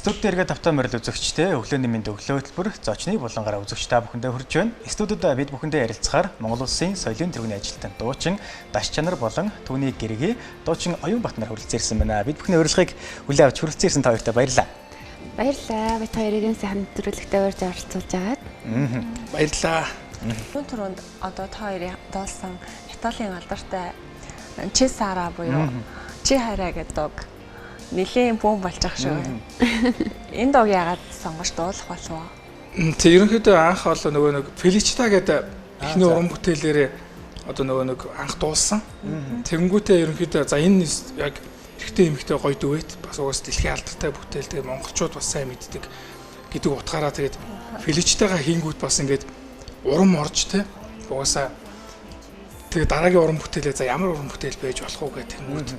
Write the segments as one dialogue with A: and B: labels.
A: Студид эргээд автомобиль морил үзэгчтэй өглөөний мэнд өглөө хөтөлбөр зочны булангараа үзэгч та бүхэндээ хүрч байна. Студид бид бүхэндээ ярилцахаар Монгол Улсын соёлын тэргүүний ажилтан дуучин Даш чанар болон түүний гэргий дуучин Оюун Батнаар хүрэлцээрсэн байна. Бид бүхний урилгыг хүлээн авч хүрэлцээрсэн та хоёртаа баярлалаа.
B: Баярлалаа. Бид хоёрын сайхан нэвтрүүлэгтээ урьж оролцуулж агаад.
C: Баярлалаа.
D: Түрүүнд одоо та хоёрын дуулсан Италийн алдартай Чи Сара буюу Чи хараа гэдэг дуу нэлийн бүүн болж ах шүү. Энэ дууг яагаад сонгож дуулах болов уу?
C: Тэг ерөнхийдөө анх олоо нөгөө нэг Феличита гэдэг эхний уран бүтээлээрээ одоо нөгөө нэг анх дуулсан. Тэгэнгүүтээ ерөнхийдөө за энэ яг эрэгтэй эмэгтэй гоё дүэт бас угаас дэлхийн алдартай бүтээл тэгээ монголчууд бас сайн мэддэг гэдэг утгаараа тэгээд Феличитагаа хийнгүүт бас ингээд урам орж те угаасаа тэгээ дараагийн уран бүтээлээ за ямар уран бүтээл байж болох уу гэх тэнгүүд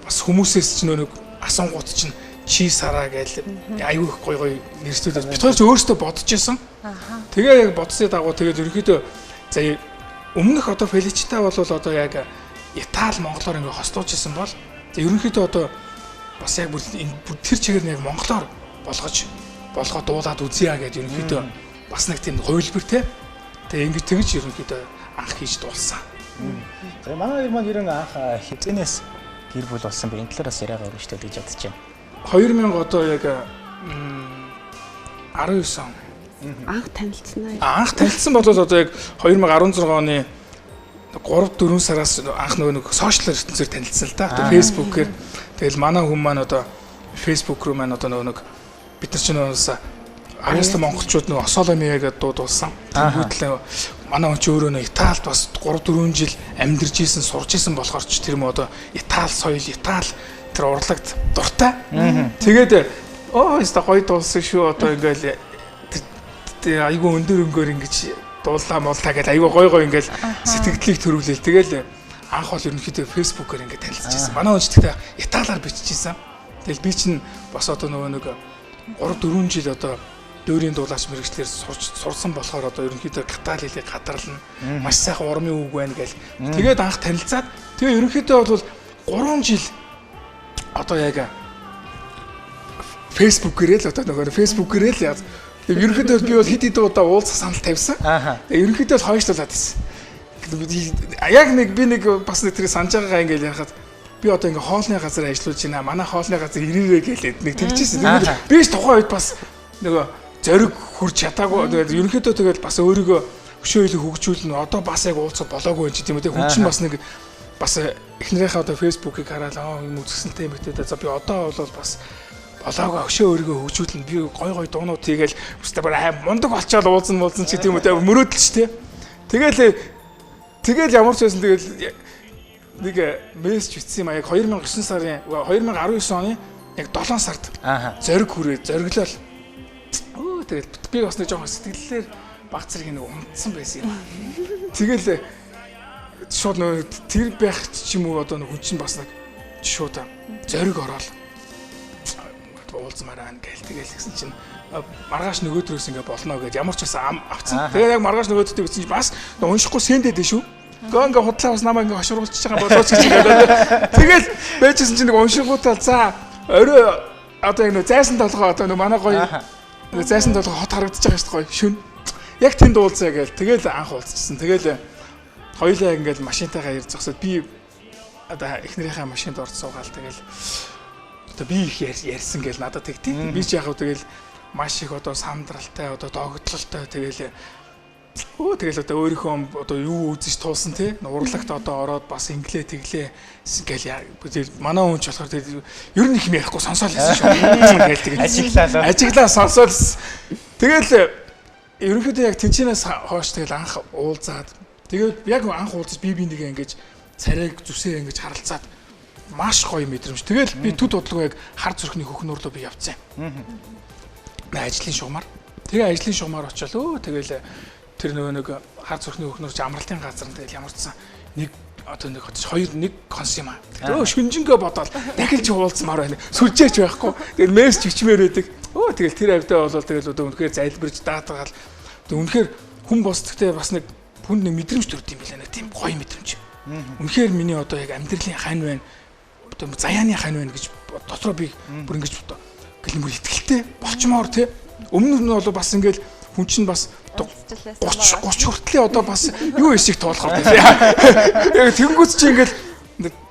C: бас хүмүүсээс ч нэг асуунгууд чинь чи сараа гээл аюу их гой нэрсүүлээд бид хоёр ч өөрсдөө бодож исэн. Тэгээ яг бодсны дагуу тэгээд ерөнхийдөө за өмнөх одоо Феличита бол одоо яг Итали монголоор ингээ хослуулж исэн бол ерөнхийдөө одоо бас яг бүр тэр чигээр нь яг монголоор болгоод дуулаад үзье гэдэг ерөнхийдөө бас нэг тийм хувилбар те. Тэгээ ингээ тэгж ерөнхийдөө анх хийж дуулсан.
A: За манай хоёр маань ерөн анх хизэнээс гэр бүл болсон би энэ талаар бас яриагаа өргөжтэй гэж бодож байна.
C: 2000 одоо яг 19 он
B: Анх танилцсан аа.
C: анх танилцсан бол одоо яг 2016 оны 3-4 сараас анх нэг сошиал ертөнцөөр танилцсан л да. Одоо фэйсбүүкээр тэгэл манай хүмүүс маань одоо фэйсбүүк руу маань одоо нэг бид нар чинь бас аюултай монголчууд нэг осоломиа гэдэг дуудуулсан. Тэгвэл манай хүн ч өөрөө нэг Италид бас 3-4 жил амьдарч исэн, сурч исэн болохоор ч тэр юм одоо Итали соёл, Итали тэр урлагт дуртай. Тэгээд өстө гоё дуулсан шүү одоо ингээл айгүй өндөр өнгөөр ингэж дуулаа моллаа гэж айгүй гой ингээл сэтгэлдлийг төрүүлээл. Тэгэл анх бол ерөнхийдөө фэйсбүүкээр ингээд танилцчихсан. Манай хүн ч тэгтээ Италиар биччихсэн. Тэгэл би чинь бас одоо нөгөө нэг 3-4 жил одоо дөөрийн дуулаач мэрэгчлэр сурсан болохоор одоо ерөнхийдөө катал хэлийг гадарлана. Маш сайхан урмын үг байна гэл. Тэгээд анх танилцаад тэгээ ерөнхийдөө бол 3 жил одоо яг фэйсбүүкээр л одоо нөгөө фэйсбүүкээр л яг ерөнхийдөө би бол хэд хэдэн удаа уулзах санал тавьсан. Тэгээ ерөнхийдөө л хойшлуулаад байсан. Яг нэг би нэг бас нэг тэр санаж байгаагаа ингээл яхад би одоо ингээ хоолны газар ажиллаж байна. Манай хоолны газар ирээрээ гэлээд нэг тэгчихсэн. Би ч тухайн үед бас нөгөө зориг хүрч чадаагүй. Тэгээд ерөнхийдөө тэгэл бас өөрийгөө хөшөөлө хөгжүүлнэ. Одоо бас яг уулзах болоогүй юм чи тийм үү. Хүн чинь бас нэг бас эхнэрийнхээ одоо фэйсбүүкийг хараад юм үзэсгэлэнтэй юм битээ. За би одоо бол бас болоогүй хөшөө өөрийгөө хөгжүүлнэ. Би гой дуунууд хийгээл өстэй бүр мундаг болчоод уулзсан ч тийм үү. Мөрөөдөл ч тий. Тэгэл ямар ч байсан тэгэл нэг мессеж бичсэн юм а яг 2009 сарын 2019 оны яг 7 сард зориг хүрээ зориглол. Тэгэл би бас нэг жоохон сэтгэллээр баг зэрэг нэг унтсан байсан юм. Тэгэл шууд нөө тэр байх ч юм уу одоо хүн чинь бас нэг шууд зориг ороод уулзмаар байна гээл тэгэл гэсэн чинь маргааш нөгөөдрөөс ингээ болно гэж ямар ч бас авцсан. Тэгээ яг маргааш нөгөөдөртөө гэсэн чинь бас уншихгүй сэндэд шүү. Гонго хутлаа бас намайг ингээ хошруулчихж байгаа болооч гэж ингээд. Тэгэл байжсэн чинь нэг уншингуудаа за орой одоо яг нөө зайсан толгой одоо нөө манай гоё зайсан толгой хот харагдаж байгаа шүү дээ гоё шүн. Яг тэнд уулзъя гээл. Тэгэл анх уулзчихсан. Тэгэл хоёулаа ингээл машинтайгаа ирж зогсоод би одоо эхнэрийнхээ машинд орж суугаал тэгэл одоо би их ярьсан гээл надад тэгтээ. Би ч яг тэгэл маш их одоо сандралтай одоо догтлолтой тэгэл тэгэл одоо өөрийнхөө одоо юу үзэж туулсан тий урлагт одоо ороод бас инглээ тэглээ гэл манай хүн ч болохоор тэгэл ер нь их юм ярихгүй сонсоол байсан шүү. Тэгэл ажиглаа сонсоол. Тэгэл ерөнхийдөө яг тэнчнээс хойш тэгэл анх уулзаад тэгээд яг анх уулзаж би нэгээ ингэж царайг зүсээ ингэж харалцаад маш гоё мэдрэмж. Тэгэл би төд бодлого яг хар зүрхний хөхнөр рүү би явцсан. Ажлын шугамар. Тэгээ ажлын шугамар очиад тэгэл тэр нөгөө нэг хар зүрхний хөхнөр ч амралтын газар тэгэл ямарчсан нэг одоо нэг хоёр нэг конс юм аа. Шүнжингээ бодоод дахиж уулзмаар байна. Сүлжээч байхгүй. Тэгэл мессеж бичмээр байдаг. Тэгэл тэр авдаа бол тэгэл одоо үнэхээр зайлбарж даатгаал. Тэг үнэхээр хүн босдогтой бас нэг хүнд нэг мэдрэмж төрд юм билээ. Нэг тийм гоё мэдрэмж. Үнэхээр миний одоо яг амьдралын хань байна. Одоо заяаны хань байна гэж дотроо би бүр ингэж гэлмөр итгэлтэй болчмоор тий. Өмнө нь бол бас ингээл хүн чинь бас 30 хүртлээ одоо бас юу эсэх тоолохоор тий. Яг тэнгуүц чи ингээл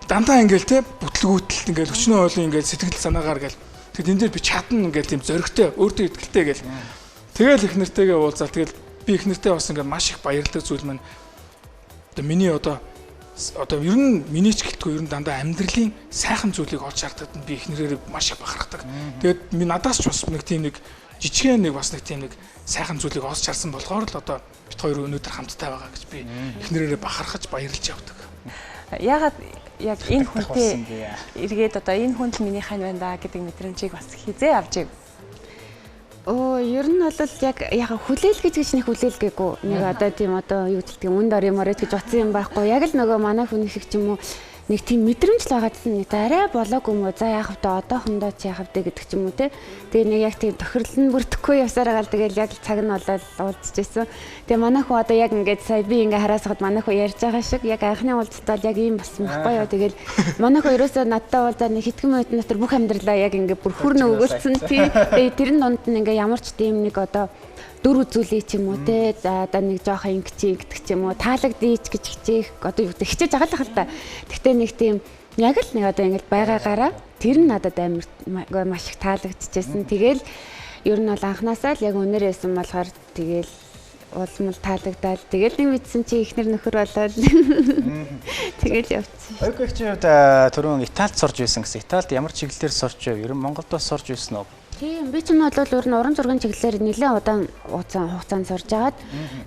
C: дандаа ингээл тий бүтлгүүтэл ингээл өчнөө ойлын ингээл сэтгэл санаагаар ингээл тэгэд энэ дээр би чадна ингээл тийм зөрөгтэй өөртөө итгэлтэй гээл. Тэгэл их нэртэйгээ уулзаад тэгэл би их нэртэй бас ингээл маш их баярлалтай зүйл маань одоо миний одоо ер нь миний ч гэлтгүй ер нь дандаа амьдралын сайхан зүйлийг олж хардаад би их нэрээр маш их бахархдаг. Тэгээд би надаас ч бас нэг тийм нэг жижигхэн нэг бас нэг тийм нэг сайхан зүйлийг олж харсан болохоор л одоо бид хоёр өнөөдөр хамтдаа байгаа гэж би их нэрээр бахархаж баярлж явдаг.
D: Ягаад яг энэ хүнтэй эргээд одоо энэ хүн л миний хань байна да гэдэг мэдрэмжийг бас хизээ авч ийг.
B: Ер нь бол яг хүлээлгэж гэж нэг хүлээлгээгүй. Нэг одоо тийм одоо юу гэдэг юм үнд ор юмар гэж утсан юм байхгүй. Яг л нөгөө манай хүн шиг ч юм уу нэг тийм мэдрэмж л байгаадсан нэг арай болоогүй юм уу. За яах вэ? Одоохондоо ч яах вэ гэдэг ч юм уу те. Тэгээ нэг яг тийм тохирол нь бүрдэхгүй явсаар байгаа л тэгэл яг цаг нь болоод уулзчихсан. Тэгээ манай хүн одоо яг ингээд сая би ингээ хараасахад манай хүн ярьж байгаа шиг яг анхны уулзалтаа яг ийм болсон байхгүй юу. Тэгэл манай хүн ерөөсөө надтай уулзаад нэг хэдхэн минутын дотор бүх амьдралаа яг ингээ бүр хүрнэ өгүүлсэн тий. Тэгээ тэрэн донд нь ингээ ямар ч тийм нэг одоо дүр үзүүлээ ч юм уу те. За одоо нэг жоохон ингэчээ гэдэг ч юм уу таалагдъя гэж хичээх одоо юу гэдэг хичээж байгаа л хэл та. Гэхдээ нэг тийм яг л нэг одоо ингэ байгаагаараа тэр нь надад амар маш их таалагдчихсэн. Тэгэл ер нь бол анханасаа л яг өнөр байсан болохоор тэгэл уулзмал таалагдаад тэгэл нэг мэдсэн чи ихнэр нөхөр болоод тэгэл явцсан.
A: Ойгч хувьд түрүүн Италид сурж байсан гэсэн. Италид ямар чиглэлээр сурч вэ? Ер нь Монголд бас сурж байсан уу?
B: Тийм би ч юм бол ер нь уран зургийн чиглэлээр нэлээд удаан хугацаанд сурж агаад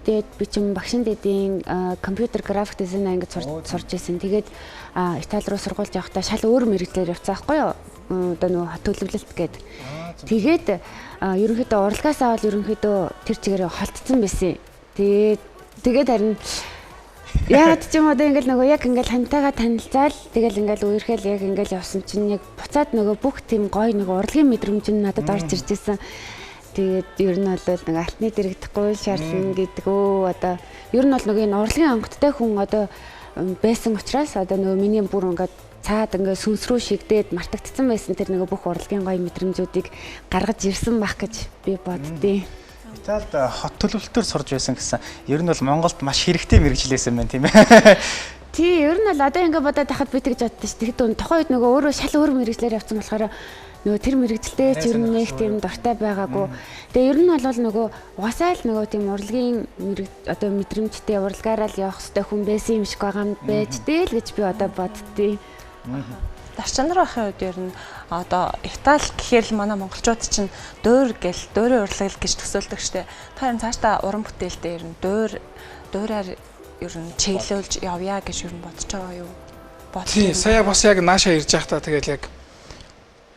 B: тэгээд би ч юм багшин дэдийн компьютер график дизайн ангид сурж байсан. Тэгээд Итали руу сургууль явахдаа шал өөр мэрэгчлэр явцсан байхгүй юу? Одоо нөгөө төлөвлөлт гээд. Тэгээд ерөнхийдөө урлагаас аваад ерөнхийдөө тэр чигээр холтцсон байсан. Тэгээд харин яагаад ч юм одоо ингээл нөгөө яг ингээл хантайгаа танилцаал тэгэл ингээл үерхэл яг ингээл явсан чинь яг буцаад нөгөө бүх тийм гоё нэг урлагийн мэдрэмж нь надад орж ирж байсан. Тэгээд ер нь бол нэг алтны дэрэгдэхгүй шаарлна гэдгөө одоо ер нь бол нөгөө энэ урлагийн онгодтой хүн одоо байсан учраас одоо нөгөө миний бүр ингээд цаад ингээд сүнс рүү шигдээд мартагдсан байсан тэр нөгөө бүх урлагийн гоё мэдрэмжүүдийг гаргаж ирсэн байх гэж би боддیں۔
A: Италид хот төлөвлөлтөөр сурж байсан гэсэн. Ер нь бол Монголд маш хэрэгтэй мэрэгчлээсэн байна тийм ээ.
B: Тий, ер нь бол одоо ингэ бодоод тахад би тэгж боддоо шүү. Тэгэхэд тухайн үед нөгөө өөрөө шал өөр мэрэгчлэр явсан болохоор нөгөө тэр мэрэгчлээ ч ер нь нэг тийм дуртай байгаагүй. Тэгээ ер нь бол нөгөө угасаал нөгөө тийм урлагийн одоо мэдрэмжтэй урлагаараа л явах хэрэгтэй хүн байсан юм шиг байгаа юм байж тэл гэж би одоо боддتي.
D: Дарчнаар байхын үед ер нь одоо Итали гэхээр л манай монголчууд чинь дуур гэл дуурийн урлаг гэж төсөөлдөг штэ. Тэр цаашдаа уран бүтээлтэй ер нь дуураар ер нь чиглүүлж явъя гэж ер нь бодож байгаа юу?
C: Тий, сая бас яг наашаа ирж байхдаа тэгэл яг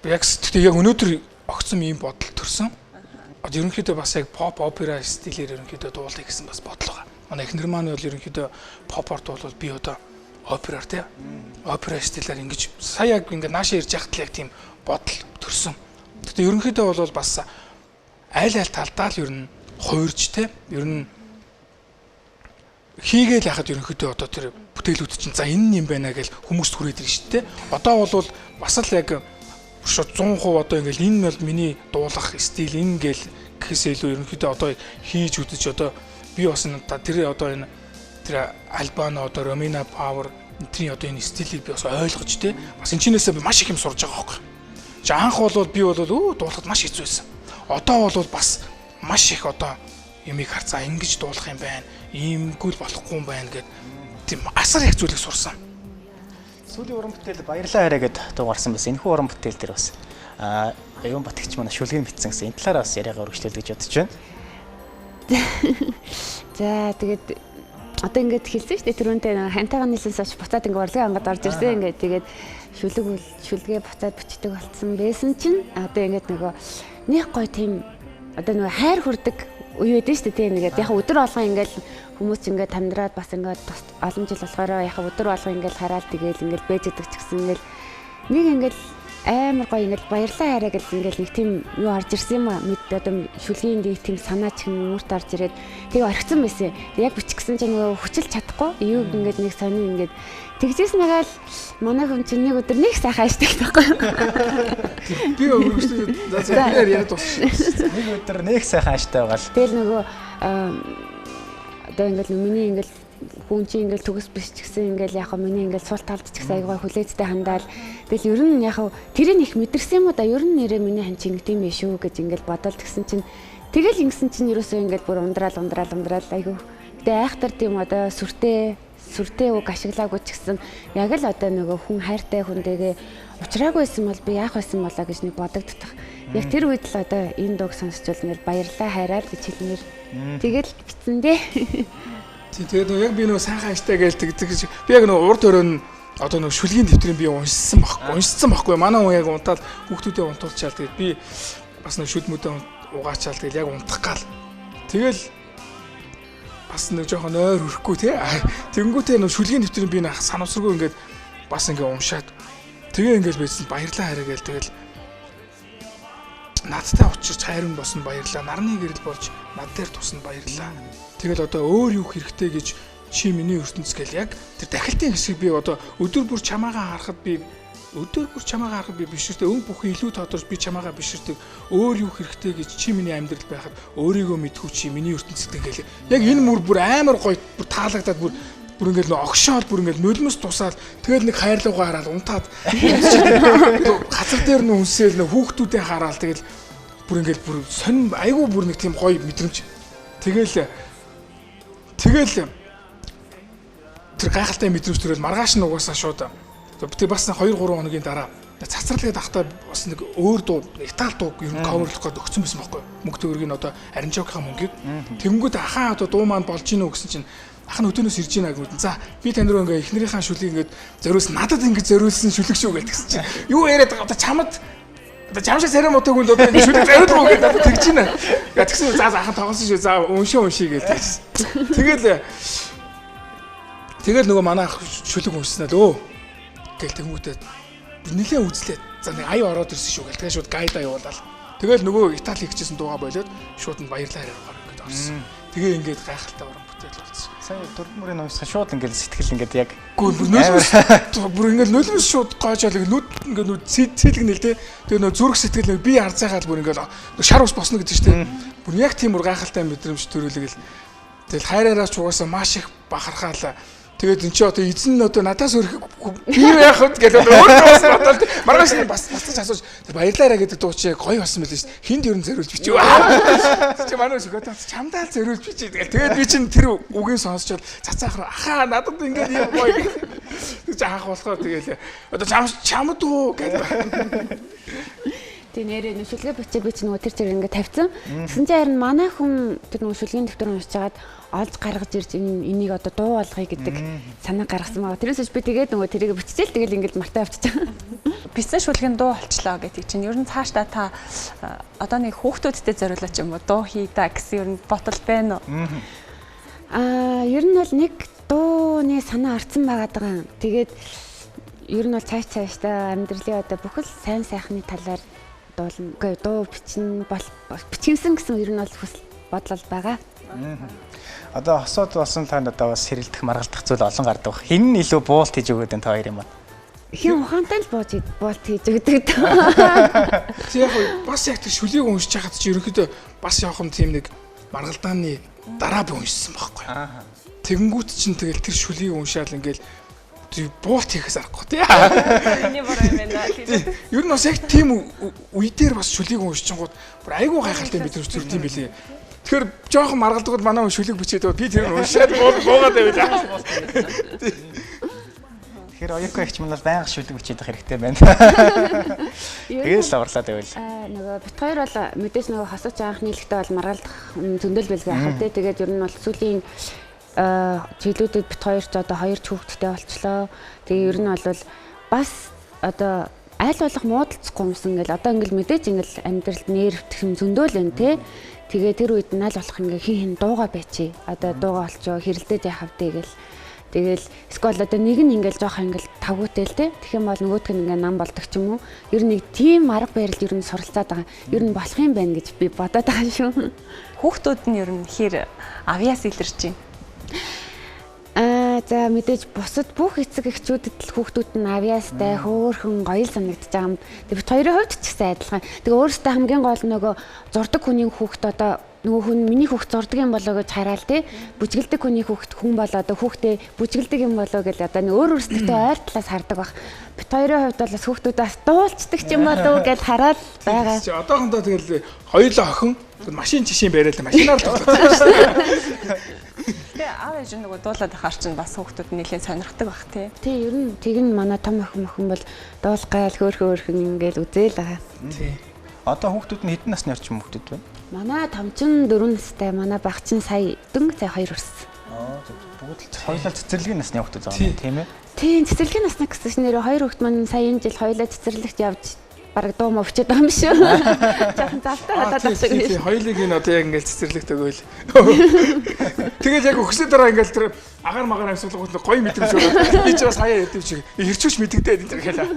C: яг өнөөдөр огцсон ийм бодол төрсөн. Одоо ерөнхийдөө бас яг pop opera стилээр ерөнхийдөө дуулах гэсэн бас бодол байгаа. Манай эхнэр маань бол ерөнхийдөө pop-оор дуулвал би одоо операар тий. Опера стилээр ингэж сая яг ингээ наашаа ирж байхад л яг тийм бодол төрсөн. Гэхдээ ерөнхийдөө бол бас айл талдаа л ер нь хуурж тий. Ер нь хийгээл яхад ерөнхийдөө одоо тэр бүтээлүүд чинь за энэ юм байна гэж хүмүүст хүрээд ирж шүү дээ. Одоо бол бас л яг шууд 100% одоо ингээл энэ бол миний дуулах стил энэ гэл гэхээсээ илүү ерөнхийдөө одоо хийж үдэж одоо би бас тэр одоо энэ тэр Альбано одоо Ромина Пауэр энэний одоо энэ стилийг би бас ойлгож тий бас энэ чинээсээ би маш их юм сурж байгаа байхгүй. За анх бол би бол дуулахад маш хэцүү байсан. Одоо бол бас маш их одоо юмыг харцаа ингэж дуулах юм байна. Иймгүй л болохгүй юм байна гэд тийм асар их зүйлийг сурсан.
A: Сүүлийн уран бүтээл баярлаа хараа гэд дугаарсан байсан. Энэхүү уран бүтээл дээр бас Аюун Батгч манай шүлгийг битсэн гэсэн. Энэ талаар бас яриагаа өргөжлөл гэж бодож байна.
B: За тэгээд одоо ингээд хэлсэн шүү дээ түрүүнтэй хантайгаа нийлсэн сууч буцаад ингээд урлагийн ангад орж ирсэн ингээд тэгээд шүлгээ буцаад бичдэг болсон байсан чинь одоо ингээд нөгөө нэг гой тийм одоо нөгөө хайр хүрдэг үе байдэн шүү дээ тийм ингээд яг өдөр болгон ингээд хүмүүс ингээд тамдраад бас ингээд олон жил болохоор яг өдөр болгон ингээд хараад тэгээд ингээд бэж идэг ч гэсэн ингээд нэг ингээд амар гоё ингээд баярлаа хараа гэж ингээд нэг тийм юу орж ирсэн юм аа мэд одоо шүлгийн нэг тийм санаач хүмүүрт орж ирээд тэгээ орхисон байсан. Яг бичгсэн чинь нөгөө хүчил чадахгүй юу ингээд нэг сони ингээд тэгжсэн нагаал манай хүн чинь нэг өдөр нэг сайхан аждаг байхгүй.
C: Би өөрөөсөө за яриад дууссан.
A: Нэг өдөр нэг сайхан ажтай байгаа л.
B: Тэгэл нөгөө одоо ингээд миний ингээд хүн чинь ингээл төгс биш ч гэсэн ингээл яг миний ингээл суул талд ч гэсэн аягаа хүлээцтэй хандаал тэгэл ер нь яг тэрийг их мэдэрсэн юм уу да ер нь нэрээ миний хан чинь ингэдэм биш үү гэж ингээл бодоод тэгсэн чинь тэгэл ингэсэн чинь ерөөсөө ингээл бүр ундраал айгүй тэгээ айхтар тийм одоо сүртэй үг ашиглаагүй ч гэсэн яг л одоо нөгөө хүн хайртай хүнтэйгээ уулзраагүйсэн бол би яах байсан болоо гэж нэг бодогдтох. Яг тэр үед л одоо энэ дууг сонсчвал ингээл баярлаа хайраа гэж хэлмээр тэгэл битсэн дээ.
C: Тэгээд яг би нөгөө сайхан ажтай гээл тэгдэг. Би яг нөгөө урд өрөө нь одоо нөгөө шүлгийн дэвтрийг би уншсан байхгүй. Манай хүн яг унтаад хүүхдүүдэд унтуулчаал тэгээд би бас нөгөө шүд мүдэн угаачаал тэгэл яг унтах гал. Тэгэл бас нэг жоохон ойр өрөхгүй тий. Тэнгүүтээ нэг шүлгийн дэвтрийн би нэг санамсаргүй ингээд бас ингээ уншаад тэгээ ингээд байсан баярлаа хараа гээл тэгэл надтай учирч хайрын босно баярлаа. Нарны гэрэл болж над дээр тусна баярлаа. Тэгэл одоо өөр юу хэрэгтэй гэж чи миний ертөнц гэл яг тэр дахилтын хэсгийг би одоо өдөр бүр чамаагаа харахад би биш шүү дээ. Өнгө бүхэн илүү тодорч би чамаагаа биш шүү дээ. Өөр юу хэрэгтэй гэж чи миний амьдрал байхад өөрийгөө мэдхүү чи миний ертөнцтэй гэл. Яг энэ мөр бүр амар гоё бүр таалагдаад бүр ингээл нөө огшоол бүр ингээл нулимс тусаад тэгэл нэг хайрлуугаа хараад унтаад хацар дээр нь үнсээл нөө хүүхдүүдээ хараад тэгэл бүр ингээл бүр сонин айгүй бүр нэг тийм гоё мэдрэмж. Тэгэл тэр гайхалтай мэдрэмж төрөл маргааш нь угаасаа шууд тэг бас 2-3 хоногийн дараа цацралгээд ахтаа бас нэг өөр дуу Итали дуу ер нь coverлох гээд өгсөн байсан байхгүй мөнгө төгрөгийн одоо Аринжокийн мөнгийг тэнгүүд ахаа одоо дуу маань болж гинөө гэсэн чинь ах нь өдөөнөөс ирж гинэ гэдэг. За би тань руу ингээ эхнэрийнхээ шүлгийг ингээ зориулсан надад ингээ зориулсан шүлэг шүү гэсэн чинь юу яриад байгаа одоо чамд одоо чамшаа церемонтог үл одоо ингээ шүлэг зориулсан уу гэдэг тэгж гинэ. Тэгсэн за ахын тоглосон шүү за унший гэдэг. Тэгэл нөгөө манай ах шүлэг уншсан л гэл тэмүүтээ нэлээ үзлээ. За нэг аяа ороод ирсэн шүү гэл. Тэгээ шууд гайдаа явуулаад. Тэгэл нөгөө Итали хийчихсэн дуугаа болоод шууд нь баярлаа хараагаар ингээд орсон. Тэгээ ингээд гайхалтай уран бүтээл болсон.
A: Сая дөрвөн мөрийн номсоо шууд ингээд сэтгэл ингээд яг
C: бүр ингээд нулимс шууд гоожаал нүд ингээд нүд цэцэлэг нэл тэ. Тэгээ нөгөө зүрх сэтгэл би арцаагаад бүр ингээд шар ус босно гэдэг чинь тэ. Бүр яг тийм гайхалтай мэдрэмж төрүүлгээл. Тэгэл хайраараа ч угаасаа маш их бахархаалаа. Тэгээд эн чи одоо эзэн нь одоо надаас өрх би яах вэ гэдэг өөрөөс бодоод маргааш нь бас асууж баярлаарай гэдэг дуу чи гоё болсон байл шүү дээ. Хинд ер нь зориулж бичив. Чи манай шүгэт чамдаа л зориулж бичиж. Тэгээд би чинь тэр үгийг сонсчод цацаахраа ахаа надад ингээд юм гоё гэж аах болохоор тэгээл одоо чамд уу гэдэг.
B: Тэг нэрээ нүшүлгээ бичээ би ч нөгөө тэр зэрэг ингээд тавьсан. Тэгсэн чинь харин манай хүн тэр нөгөө шүлгийн дэвтэр уншиж хагаад олж гаргаж ирж энийг одоо дуу болгоё гэдэг санаа гаргасан байгаа. Тэрээс би тэгээд нөгөө тэрийг биччихэл тэгэл ингээд мартаа авчихсан.
D: Бичсэн шүлгийн дуу болчлоо гэдэг чинь ер нь цаашдаа та одоо нэг хүүхдүүдтэй зориулаач юм уу дуу хий та гэсэн ер нь ботал байна уу?
B: Ер нь бол нэг дууны санаа орцсон байгаад байгаа. Тэгээд ер нь бол цаашдаа амьдралын одоо бүхэл сайн сайхны талаар дуулна. Дуу бичгэнсэн гэсэн ер нь бол хүсэл бодлол байгаа.
A: Одоо хосоод болсон танд одоо бас сэрэлдэх маргалдах зүйл олон гардаг. Хин нь илүү буулт хийж өгөөд энэ хоёр юм аа.
B: Хин ухаантай л буулт хийж өгдөг.
C: Яг бас яг тэр шүлгийг уншиж хахад чи ерөнхийдөө бас явах юм тийм нэг маргалдааны дараа би уншсан байхгүй. Тэгэнгүүт чинь тэгэл тэр шүлгийг уншаал ингээл буут хийхээс аргагүй тий.
D: Миний бороо юм байна тий.
C: Ер нь бас яг тийм үе дээр бас шүлгийг уншчихгууд бүр айгүй гайхалтай мэдрэмж төрд юм билий. Тэгэхээр жоохон маргалдагд манай хүн шүлэг бичээд би тэр уншаад буугаад байваа.
A: Тэгэхээр оюухан ихч манаас байнга шүлэг бичээд байх хэрэгтэй байна. Тэгээс аварлаад байвал.
B: Нөгөө бит хоёр бол мэдээж нөгөө хасууч анх нийлэхдээ бол маргалдах зөндөл байлгүй хаа тий. Тэгээд ер нь бол сүүлийн чиглүүдэд бит хоёр ч одоо хоёр ч хүүхэдтэй болчлоо. Тэгээ ер нь бол бас одоо айл болох муудалцахгүй юмсан гэл одоо ингээл мэдээж ингээл амьдралд нервт хэм зөндөл байна тий. Тэгээ тэр үед нь аль болох ингээ хин дууга байчи. Одоо дууга олчоо хэрэлдэж яхав тэгэл. Тэгэл эсвэл одоо нэг нь ингээл жоох ингээл тавгуутай л тий. Тэгэх юм бол нөгөөх нь ингээ нам болдог ч юм уу. Ер нь нэг тийм арга барилд ер нь суралцаад байгаа. Ер нь болох юм байна гэж би бодоод байгаа шүү.
D: Хүүхдүүд нь ер нь хэр авьяас илэрч байна.
B: За мэдээж бусад бүх эцэг эхчүүдэд л хүүхдүүд нь авьяастай хөөрхөн гоё санагдаж байгаа юм. Тэгээ бит хоёрын хувьд ч гэсэн адилхан. Тэгээ өөрөөсөө хамгийн гол нөгөө зурдаг хүний хүүхд одоо нөгөө хүн миний хүүхд зурдаг юм болоо гэж хараал тий. Бүжгэлдэг хүний хүүхд хүн болоо одоо хүүхдээ бүжгэлдэг юм болоо гэж одоо нэг өөр өөрсдөө ойр талаас хардаг баг. Бит хоёрын хувьд бол бас хүүхдүүдээс дуулцдаг юм болоо гэж хараад байгаа.
C: Одоохондоо тэгэл хоёулаа охин машин жишээ бариад машинаар тоглоод.
D: Тэгээ аав ээж нөгөө дуулаад ахаар чинь бас хүүхдүүд нэлээд сонирхдаг бах тий.
B: Тий ер нь тэг нь манай том охин бол дуулгаал хөөрхөн ингээл үзээл байгаа.
C: Тий.
A: Одоо хүүхдүүд нь хэдэн насны орчим хүүхдүүд байна?
B: Манай томчин 4 настай, манай багчин сая дөнгө сая 2 өрсөн.
A: Бүгд л хоёулаа цэцэрлэгийн насны хүүхдүүд байгаа юм тийм ээ?
B: Тийм цэцэрлэгийн насны гэсэн чинь нэр хоёр хүүхд маань сая энэ жил хоёулаа цэцэрлэгт явж бараг дуу мө өчөд байгаа юм шүү. Жохон завтай хадаад авчих гэж.
C: Хоёулыг энэ одоо яг ингээл цэцэрлэгт өгөөл. Тэгэл яг өгсөн дараа ингээл тэр агаар магаар амьсгалгууд гоё мэдрэмж байгаа. Би ч бас хаяа яд юм шиг хэрчүүч мэддэгдээд энэ гэхэлээ.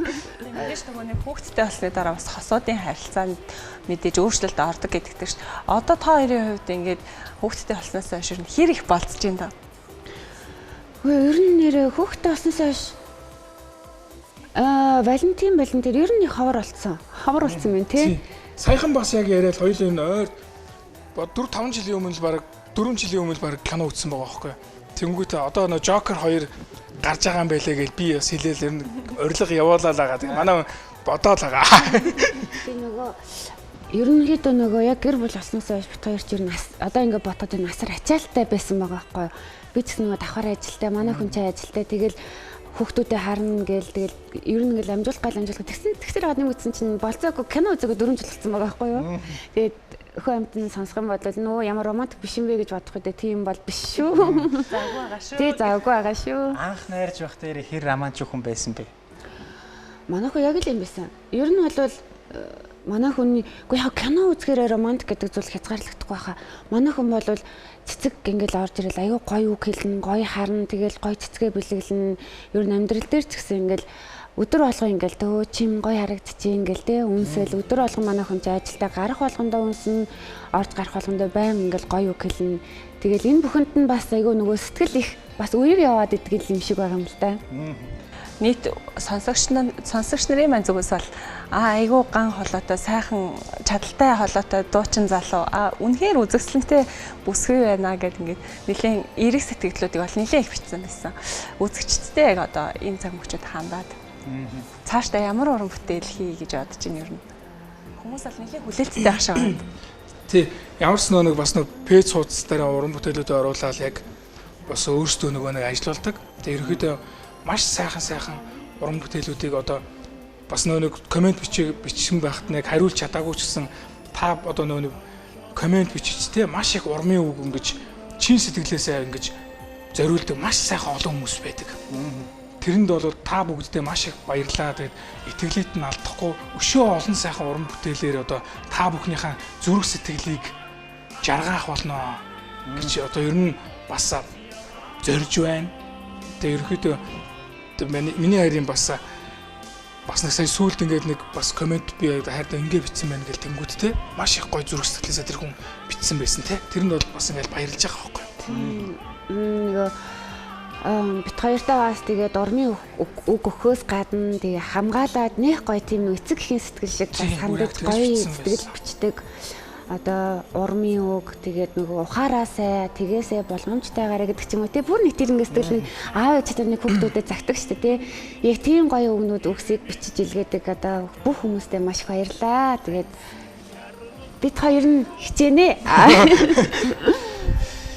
D: Мэдээж нөгөө нэг хүүхдтэй болсны дараа бас хосуудын харилцаанд мэдээж өөрчлөлт ордог гэдэгтэй шүү дээ. Одоо та хоёрын хувьд ингээд хүүхдтэй болсноос хойш хэр их болцож байна даа?
B: Ер нь нэр хүүхдтэй болсноос хойш Валентин ер нь ховор болсон. Ховор болсон юм тий.
C: Саяхан бас яг яриад хоёулын ойр 4-5 жилийн өмнө л баг 4 жилийн өмнө баг кино үзсэн байгаа байхгүй. Тэнгүүтээ одоо нөө Joker 2 гарч байгаа юм байлээ гэж би бас хэлээл ер нь урилга явуулаа л байгаа. Манай бодоод байгаа.
B: Би нөгөө ерөнхийдөө нөгөө яг гэр бүл болсноос хойш бит хоёр ч ер нь одоо ингээд ботоод энэ асар ачаалттай байсан байгаа байхгүй. Би ч нөгөө давхар ажилтай, манай хүн чай ажилтай. Тэгэл хүүхдүүдэд харна гээл тэгэл ер нь ингээл амжуулах тэгсэр гадны үтсэн чинь болцоогүй кино үзээгөө 4 жил болсон байгаа байхгүй юу. Тэгээд өхөө амтны сонсох юм бол нөө ямар романтик биш юм бэ гэж бодох үү, тийм бол биш шүү.
D: Завгүй байгаа шүү.
B: Тий, завгүй байгаа шүү.
A: Анх найрж байх дээр хэр романтик хүн байсан бэ?
B: Манайх яг л юм байсан. Ер нь бол манай хүний үгүй яг кино үзэхээр романтик гэдэг зүйл хязгаарлагдахгүй байхаа. Манай хүн бол цэцэг ингээл орж ирэл аюу гоё үг хэлнэ, гоё харна, тэгэл гоё цэцгээ бэлэглэн. Ер нь амьдрал дээр ч гэсэн ингээл өдөр болгоо ингээл төө чим гоё харагдчихээн ингээл те үнсэл өдөр болгон манай хүн ажилдаа гарах болгондоо үнсэн, орж гарах болгондоо байн ингээл гоё үг хэлнэ. Тэгэл энэ бүхэнд нь бас аюу нөгөө сэтгэл их бас үеэр яваад идэгэл юм шиг байгаа юм л та.
D: Нийт сонсогч нарын маань зүгээс бол айгүй ган холоотой сайхан чадaltaй холоотой дуучин залуу үнэхээр үзэсгэлэнтэй бүсгүй байна гэд ингээд нэлийн эерэг сэтгэлдлүүдийг бол нэлийн их бичсэн байсан. Үзэгчдтэй яг одоо энэ цаг мөчөд хандаад цаашдаа ямар уран бүтээл хий гэж бодож байна ер нь. Хүмүүс бол нэлийн хүлээлттэй байх шиг байна.
C: Тий, ямарс нэг бас нэг пэйж хуудас дээр уран бүтээлүүдэд оруулаад яг бас өөрсдөө нөгөө нэг ажиллаулдаг. Тэгээ ерөнхийдөө маш сайхан уран бүтээлүүдийг одоо бас нэг комент бичсэн байхад нэг хариулж чадаагүй ч гэсэн та одоо нэг комент бичиж те маш их урмын үг ингэж чин сэтгэлээсээ ингэж зориулдаг маш сайхан олон хүмүүс байдаг. Тэрэнд бол та бүгддээ маш их баярлалаа. Тэгээд итгэлийт нь алдахгүй өшөө олон сайхан уран бүтээлээр одоо та бүхнийхээ зүрх сэтгэлийг жаргах болно гэж одоо ер нь бас зорж байна. Тэгээд ерөөхдөө миний хайрын бас нэг сая сүүлд ингээд нэг бас комент би хайрдаа ингээд бичсэн байна гэл тэнгүүд те маш их гоё зүрх сэтгэлээсээ тэр хүн бичсэн байсан те тэрэнд бол бас ингээд баярлж байгаа байхгүй.
B: Нөгөө бит хоёртаагаас тэгээд урмын үг өгөхөөс гадна тэгээ хамгаалаад нэх гоё тийм нэг эцэг ихийн сэтгэл шиг бас хандаж гоё сэтгэл бичдэг. Одоо урмын үг тэгээд нөгөө ухаараасаа тэгээсээ болгоомжтойгаараа гэдэг ч юм уу те бүр нэг тэрнгээ сэтгэл нэг аав ээжтэй нэг хүүхдүүдэд загтдаг шүү дээ те яг тийм гоё өгнүүд үгсийг бичиж илгээдэг одоо бүх хүмүүстээ маш их баярлаа. Тэгээд бид хоёр нь хичээнэ.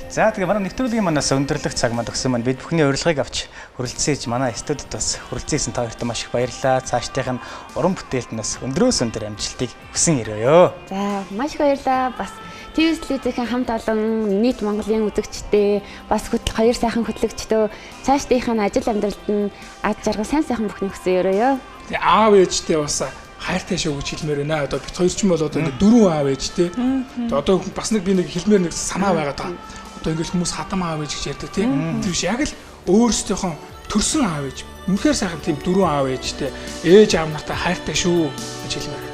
A: За тэгээ манай нэвтрүүлгийн манаас өндөрлөх цаг манд өгсөн маань бид бүхний урилгыг авч хүрэлцээж манай студид бас хүрэлцээсэн та хоёрт маш их баярлалаа. Цаашдынх нь уран бүтээлд нас өндрөөс өндөр амжилтыг хүсэн өрөөё.
B: За маш их баярлалаа. Бас ТV телевизийн хамт олон нийт Монголын үзэгчтэй бас хоёр сайхан хөтлөгчдөө цаашдынх нь ажил амьдралд нь ад жаргал сайн бүхний хүсэн өрөөё.
C: Тэгээ аав ээжтэй бас хайртай шүү гэж хэлмээр байна. Одоо бид хоёр ч юм бол одоо дөрвөн аав ээжтэй. Одоо бас нэг би нэг хэлмээр нэг санаа байгаад байгаа. Одоо ингээл хүмүүс хадам аав ээж гэж ярьдаг тийм. Тэр биш яг л өөрсдийнхөө төрсөн аав ээж. Үнэхээр сайхан тийм дөрвөн аав ээжтэй ээж аав нартай хайртай шүү гэж хэлмээр.